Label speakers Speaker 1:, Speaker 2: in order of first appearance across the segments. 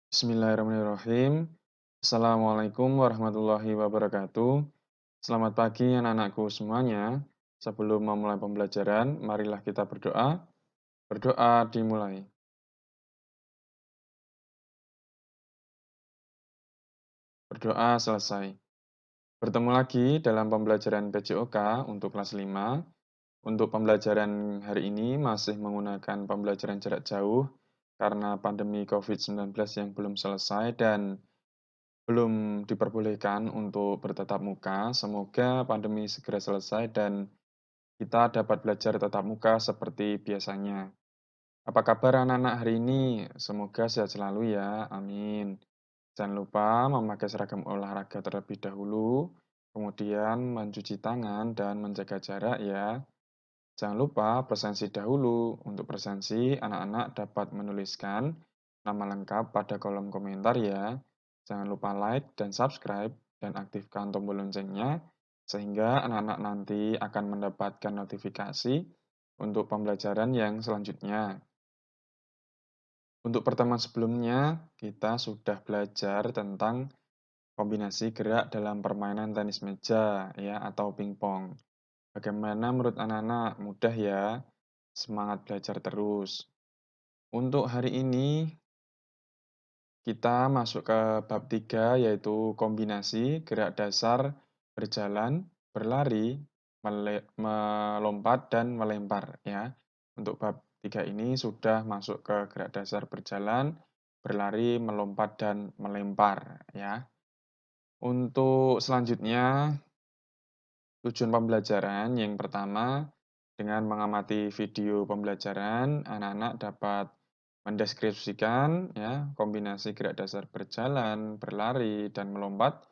Speaker 1: Bismillahirrahmanirrahim. Assalamualaikum warahmatullahi wabarakatuh. Selamat pagi anak-anakku semuanya. Sebelum memulai pembelajaran, marilah kita berdoa. Berdoa dimulai. Berdoa selesai. Bertemu lagi dalam pembelajaran PJOK untuk kelas 5. Untuk pembelajaran hari ini masih menggunakan pembelajaran jarak jauh karena pandemi COVID-19 yang belum selesai dan belum diperbolehkan untuk bertatap muka. Semoga pandemi segera selesai dan kita dapat belajar tatap muka seperti biasanya. Apa kabar anak-anak hari ini? Semoga sehat selalu ya, amin. Jangan lupa memakai seragam olahraga terlebih dahulu, kemudian mencuci tangan dan menjaga jarak ya. Jangan lupa presensi dahulu. Untuk presensi, anak-anak dapat menuliskan nama lengkap pada kolom komentar ya. Jangan lupa like dan subscribe dan aktifkan tombol loncengnya sehingga anak-anak nanti akan mendapatkan notifikasi untuk pembelajaran yang selanjutnya. Untuk pertemuan sebelumnya, kita sudah belajar tentang kombinasi gerak dalam permainan tenis meja ya atau pingpong. Bagaimana menurut anak-anak? Mudah ya? Semangat belajar terus. Untuk hari ini, kita masuk ke bab 3, yaitu kombinasi gerak dasar berjalan, berlari, melompat, dan melempar. Ya. Untuk bab 3 ini sudah masuk ke gerak dasar berjalan, berlari, melompat, dan melempar. Ya. Untuk selanjutnya, tujuan pembelajaran yang pertama, dengan mengamati video pembelajaran, anak-anak dapat mendeskripsikan ya, kombinasi gerak dasar berjalan, berlari, dan melompat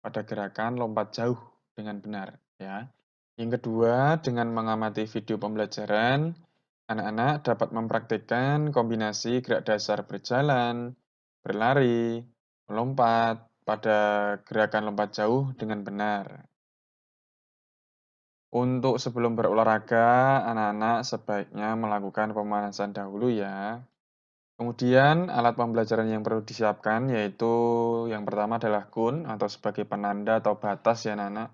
Speaker 1: pada gerakan lompat jauh dengan benar. Ya. Yang kedua, dengan mengamati video pembelajaran, anak-anak dapat mempraktikkan kombinasi gerak dasar berjalan, berlari, melompat pada gerakan lompat jauh dengan benar. Untuk sebelum berolahraga, anak-anak sebaiknya melakukan pemanasan dahulu ya. Kemudian alat pembelajaran yang perlu disiapkan yaitu yang pertama adalah gun atau sebagai penanda atau batas ya anak-anak,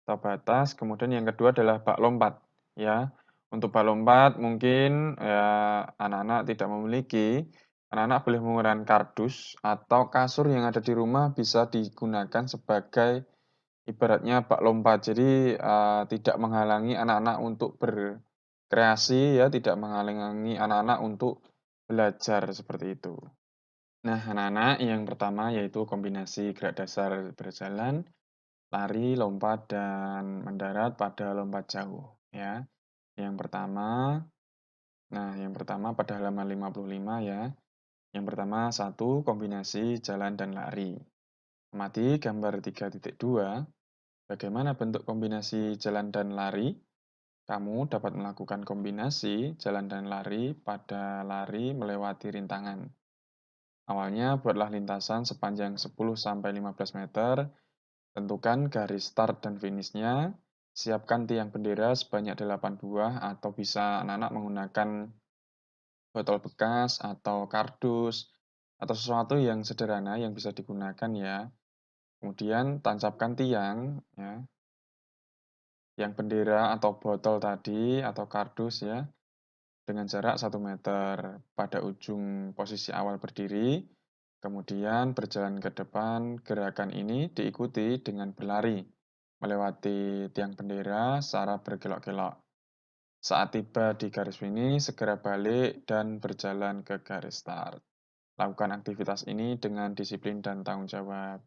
Speaker 1: atau batas. Kemudian yang kedua adalah bak lompat ya. Untuk bak lompat mungkin ya anak-anak tidak memiliki, anak-anak boleh menggunakan kardus atau kasur yang ada di rumah bisa digunakan sebagai ibaratnya bak lompat. Jadi, tidak menghalangi anak-anak untuk berkreasi ya, tidak menghalangi anak-anak untuk belajar seperti itu. Nah, anak-anak yang pertama yaitu kombinasi gerak dasar berjalan, lari, lompat, dan mendarat pada lompat jauh ya. Yang pertama pada halaman 55 ya. Yang pertama 1 kombinasi jalan dan lari. Amati gambar 3.2. Bagaimana bentuk kombinasi jalan dan lari? Kamu dapat melakukan kombinasi jalan dan lari pada lari melewati rintangan. Awalnya buatlah lintasan sepanjang 10-15 meter, tentukan garis start dan finishnya, siapkan tiang bendera sebanyak 8 buah atau bisa anak-anak menggunakan botol bekas atau kardus atau sesuatu yang sederhana yang bisa digunakan ya. Kemudian tancapkan tiang ya, yang bendera atau botol tadi atau kardus ya, dengan jarak 1 meter pada ujung posisi awal berdiri, kemudian berjalan ke depan. Gerakan ini diikuti dengan berlari, melewati tiang bendera secara berkelok-kelok. Saat tiba di garis finish, segera balik dan berjalan ke garis start. Lakukan aktivitas ini dengan disiplin dan tanggung jawab.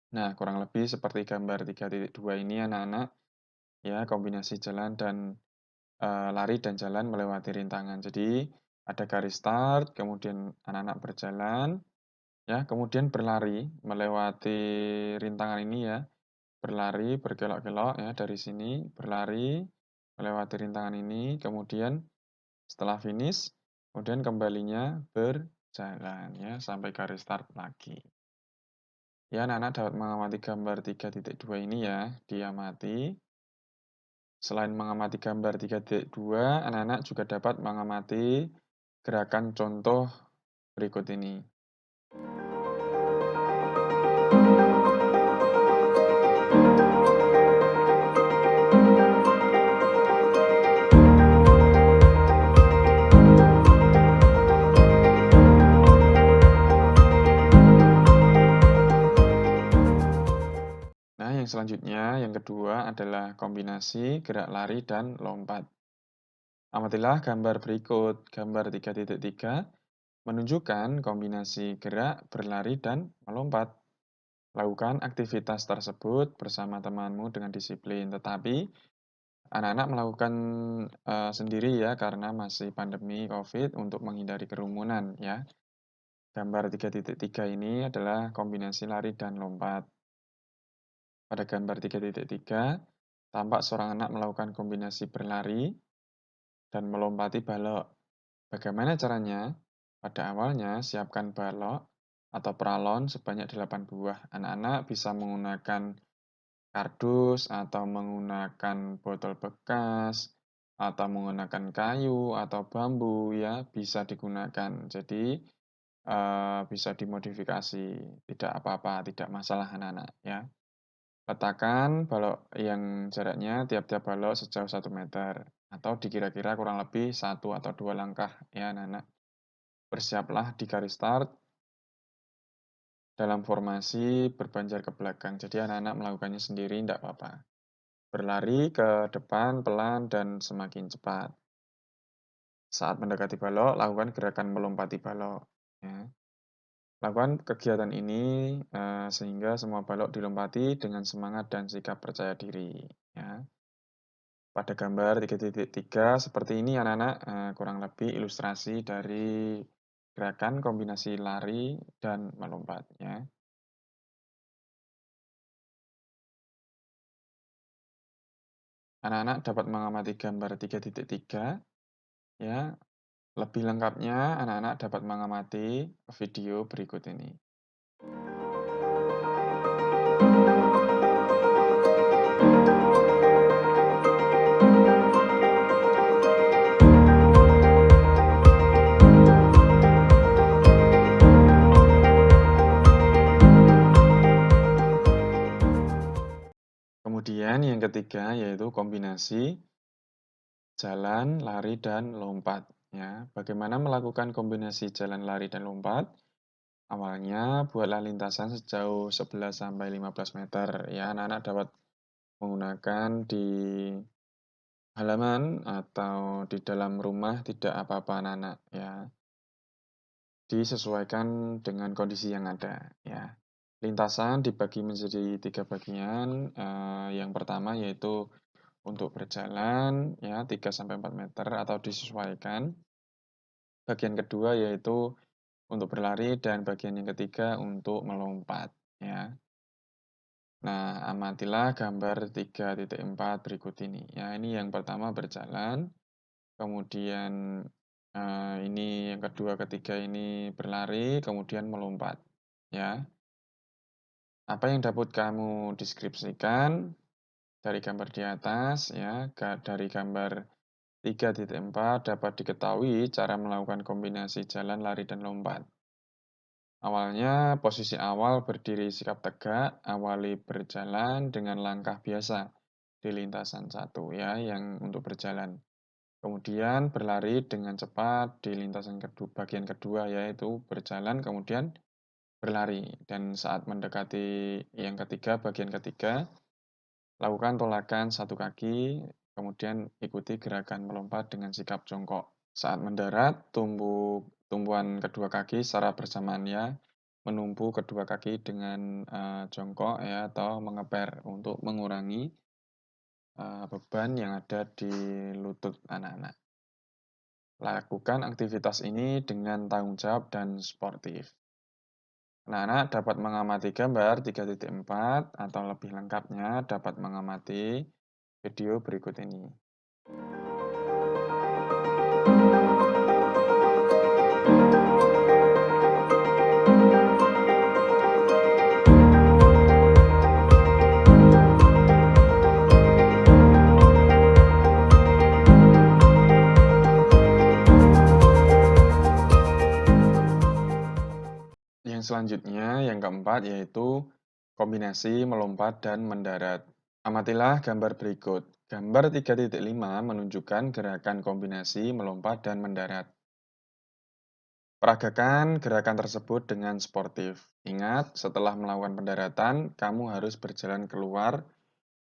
Speaker 1: Nah, kurang lebih seperti gambar 3.2 ini anak-anak, ya kombinasi jalan dan lari dan jalan melewati rintangan. Jadi ada garis start, kemudian anak-anak berjalan, ya, kemudian berlari melewati rintangan ini ya, berlari berkelok-kelok ya dari sini, berlari melewati rintangan ini, kemudian setelah finish, kemudian kembalinya berjalan ya sampai garis start lagi. Ya, anak-anak dapat mengamati gambar 3.2 ini ya, diamati. Selain mengamati gambar 3.2, anak-anak juga dapat mengamati gerakan contoh berikut ini. Nah, yang selanjutnya, yang kedua adalah kombinasi gerak lari dan lompat. Amatilah gambar berikut. Gambar 3.3 menunjukkan kombinasi gerak, berlari, dan melompat. Lakukan aktivitas tersebut bersama temanmu dengan disiplin, tetapi anak-anak melakukan sendiri ya karena masih pandemi COVID untuk menghindari kerumunan ya. Gambar 3.3 ini adalah kombinasi lari dan lompat. Pada gambar 3.3, tampak seorang anak melakukan kombinasi berlari dan melompati balok. Bagaimana caranya? Pada awalnya, siapkan balok atau peralon sebanyak 8 buah. Anak-anak bisa menggunakan kardus atau menggunakan botol bekas atau menggunakan kayu atau bambu ya, bisa digunakan. Jadi bisa dimodifikasi, tidak apa-apa, tidak masalah anak-anak ya. Letakkan balok yang jaraknya tiap-tiap balok sejauh 1 meter atau dikira-kira kurang lebih 1 atau 2 langkah ya anak-anak. Bersiaplah di garis start dalam formasi berbanjar ke belakang. Jadi anak-anak melakukannya sendiri tidak apa-apa. Berlari ke depan pelan dan semakin cepat. Saat mendekati balok, lakukan gerakan melompati balok. Ya. Lakukan kegiatan ini sehingga semua balok dilompati dengan semangat dan sikap percaya diri. Ya. Pada gambar 3.3 seperti ini anak-anak, kurang lebih ilustrasi dari gerakan kombinasi lari dan melompat. Ya. Anak-anak dapat mengamati gambar 3.3 ya. Lebih lengkapnya, anak-anak dapat mengamati video berikut ini. Kemudian yang ketiga yaitu kombinasi jalan, lari, dan lompat. Ya, bagaimana melakukan kombinasi jalan, lari, dan lompat? Awalnya buatlah lintasan sejauh 11-15 meter. Ya, anak-anak dapat menggunakan di halaman atau di dalam rumah, tidak apa-apa anak-anak ya. Disesuaikan dengan kondisi yang ada ya. Lintasan dibagi menjadi 3 bagian. Yang pertama yaitu untuk berjalan ya 3-4 meter atau disesuaikan. Bagian kedua yaitu untuk berlari dan bagian yang ketiga untuk melompat ya. Nah, amatilah gambar 3.4 berikut ini. Ya, ini yang pertama berjalan, kemudian ini yang kedua, ketiga ini berlari, kemudian melompat. Ya, apa yang dapat kamu deskripsikan dari gambar di atas? Ya, dari gambar 3.4 dapat diketahui cara melakukan kombinasi jalan, lari, dan lompat. Awalnya, posisi awal berdiri sikap tegak, awali berjalan dengan langkah biasa di lintasan 1 ya, yang untuk berjalan. Kemudian berlari dengan cepat di lintasan kedua, bagian kedua yaitu berjalan kemudian berlari. Dan saat mendekati yang ketiga, bagian ketiga, lakukan tolakan 1 kaki, kemudian ikuti gerakan melompat dengan sikap jongkok. Saat mendarat, tumbuhan kedua kaki secara bersamaan ya, menumpu kedua kaki dengan jongkok ya atau mengeper untuk mengurangi beban yang ada di lutut anak-anak. Lakukan aktivitas ini dengan tanggung jawab dan sportif. Anak-anak dapat mengamati gambar 3.4 atau lebih lengkapnya dapat mengamati video berikut ini. Yang selanjutnya, yang keempat, yaitu kombinasi melompat dan mendarat. Amatilah gambar berikut. Gambar 3.5 menunjukkan gerakan kombinasi melompat dan mendarat. Peragakan gerakan tersebut dengan sportif. Ingat, setelah melakukan pendaratan, kamu harus berjalan keluar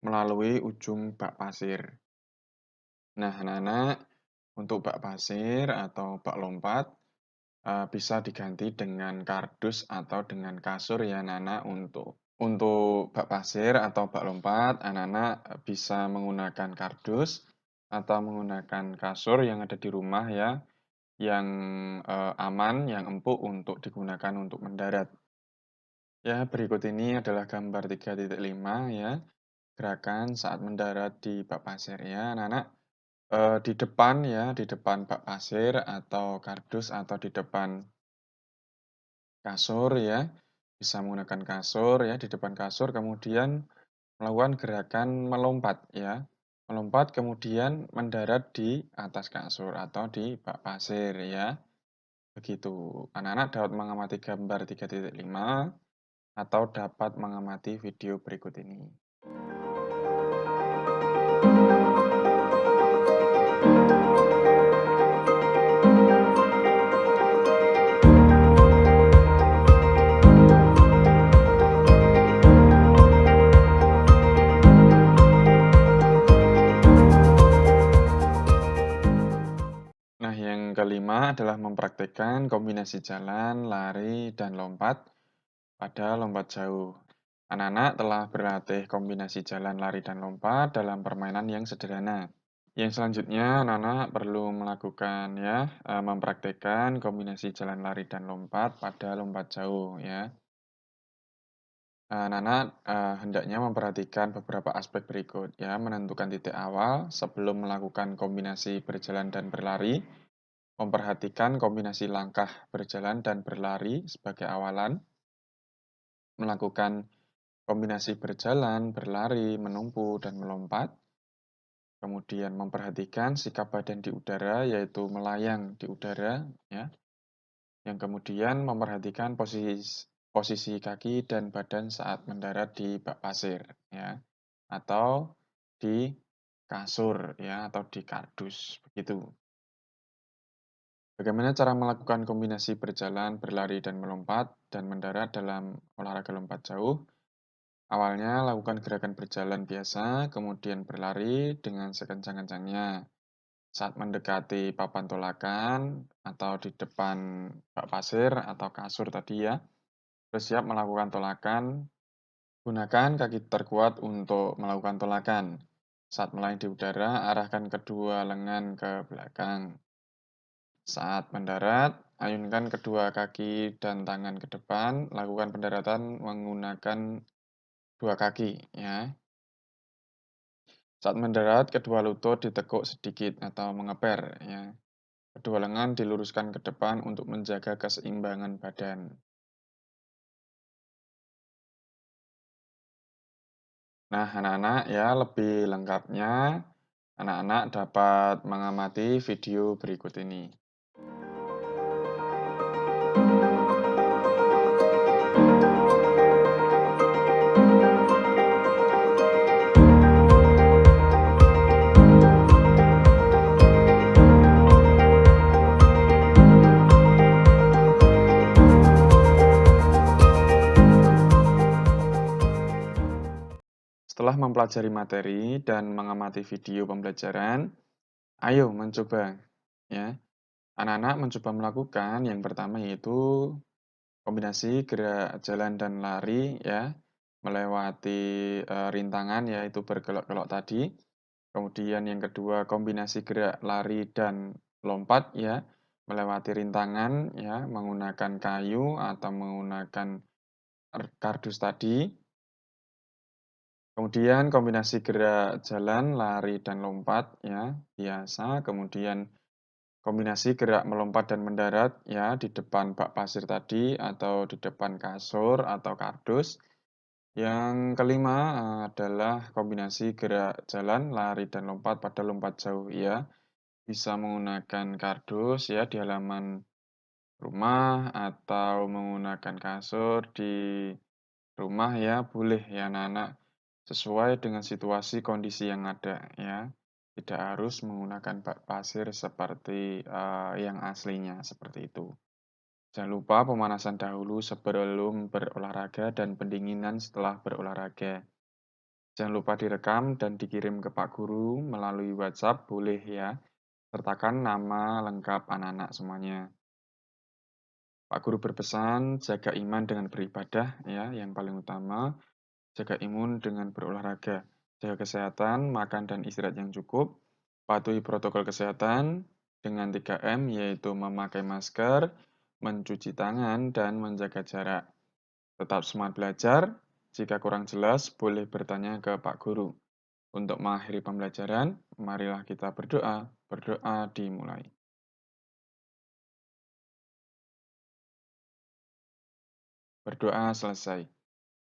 Speaker 1: melalui ujung bak pasir. Nah, anak-anak, untuk bak pasir atau bak lompat bisa diganti dengan kardus atau dengan kasur ya anak-anak. Untuk bak pasir atau bak lompat, anak-anak bisa menggunakan kardus atau menggunakan kasur yang ada di rumah ya, yang aman, yang empuk untuk digunakan untuk mendarat. Ya, berikut ini adalah gambar 3.5 ya, gerakan saat mendarat di bak pasir ya anak-anak. Di depan ya, di depan bak pasir atau kardus atau di depan kasur ya, bisa menggunakan kasur ya, di depan kasur kemudian melakukan gerakan melompat ya. Melompat kemudian mendarat di atas kasur atau di bak pasir ya. Begitu. Anak-anak dapat mengamati gambar 3.5 atau dapat mengamati video berikut ini. Nah, yang kelima adalah mempraktikkan kombinasi jalan, lari, dan lompat pada lompat jauh. Anak-anak telah berlatih kombinasi jalan, lari, dan lompat dalam permainan yang sederhana. Yang selanjutnya, anak-anak perlu melakukan ya, mempraktikkan kombinasi jalan, lari, dan lompat pada lompat jauh ya. Anak-anak hendaknya memperhatikan beberapa aspek berikut ya, menentukan titik awal sebelum melakukan kombinasi berjalan dan berlari, memperhatikan kombinasi langkah berjalan dan berlari sebagai awalan, melakukan kombinasi berjalan, berlari, menumpu, dan melompat, kemudian memperhatikan sikap badan di udara, yaitu melayang di udara, ya. Yang kemudian memperhatikan posisi kaki dan badan saat mendarat di bak pasir, ya, atau di kasur, ya, atau di kardus, begitu. Bagaimana cara melakukan kombinasi berjalan, berlari, dan melompat, dan mendarat dalam olahraga lompat jauh? Awalnya lakukan gerakan berjalan biasa, kemudian berlari dengan sekencang-kencangnya. Saat mendekati papan tolakan atau di depan bak pasir atau kasur tadi ya, bersiap melakukan tolakan, gunakan kaki terkuat untuk melakukan tolakan. Saat melayang di udara, arahkan kedua lengan ke belakang. Saat mendarat, ayunkan kedua kaki dan tangan ke depan, lakukan pendaratan menggunakan dua kaki ya. Saat mendarat, kedua lutut ditekuk sedikit atau mengeper ya. Kedua lengan diluruskan ke depan untuk menjaga keseimbangan badan. Nah, anak-anak ya lebih lengkapnya, anak-anak dapat mengamati video berikut ini. Setelah mempelajari materi dan mengamati video pembelajaran, ayo mencoba ya. Anak-anak mencoba melakukan yang pertama yaitu kombinasi gerak jalan dan lari ya, melewati rintangan yaitu berkelok-kelok tadi. Kemudian yang kedua kombinasi gerak lari dan lompat ya, melewati rintangan ya, menggunakan kayu atau menggunakan kardus tadi. Kemudian kombinasi gerak jalan, lari, dan lompat ya, biasa. Kemudian kombinasi gerak melompat dan mendarat ya di depan bak pasir tadi atau di depan kasur atau kardus. Yang kelima adalah kombinasi gerak jalan, lari, dan lompat pada lompat jauh ya. Bisa menggunakan kardus ya di halaman rumah atau menggunakan kasur di rumah ya, boleh ya anak-anak, sesuai dengan situasi kondisi yang ada ya. Tidak harus menggunakan bak pasir seperti, yang aslinya, seperti itu. Jangan lupa pemanasan dahulu sebelum berolahraga dan pendinginan setelah berolahraga. Jangan lupa direkam dan dikirim ke Pak Guru melalui WhatsApp boleh ya. Sertakan nama lengkap anak-anak semuanya. Pak Guru berpesan, jaga iman dengan beribadah ya, yang paling utama. Jaga imun dengan berolahraga. Jaga kesehatan, makan dan istirahat yang cukup. Patuhi protokol kesehatan dengan 3M, yaitu memakai masker, mencuci tangan, dan menjaga jarak. Tetap semangat belajar. Jika kurang jelas, boleh bertanya ke Pak Guru. Untuk mengakhiri pembelajaran, marilah kita berdoa. Berdoa dimulai. Berdoa selesai.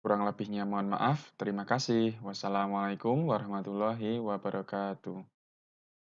Speaker 1: Kurang lebihnya mohon maaf. Terima kasih. Wassalamualaikum warahmatullahi wabarakatuh.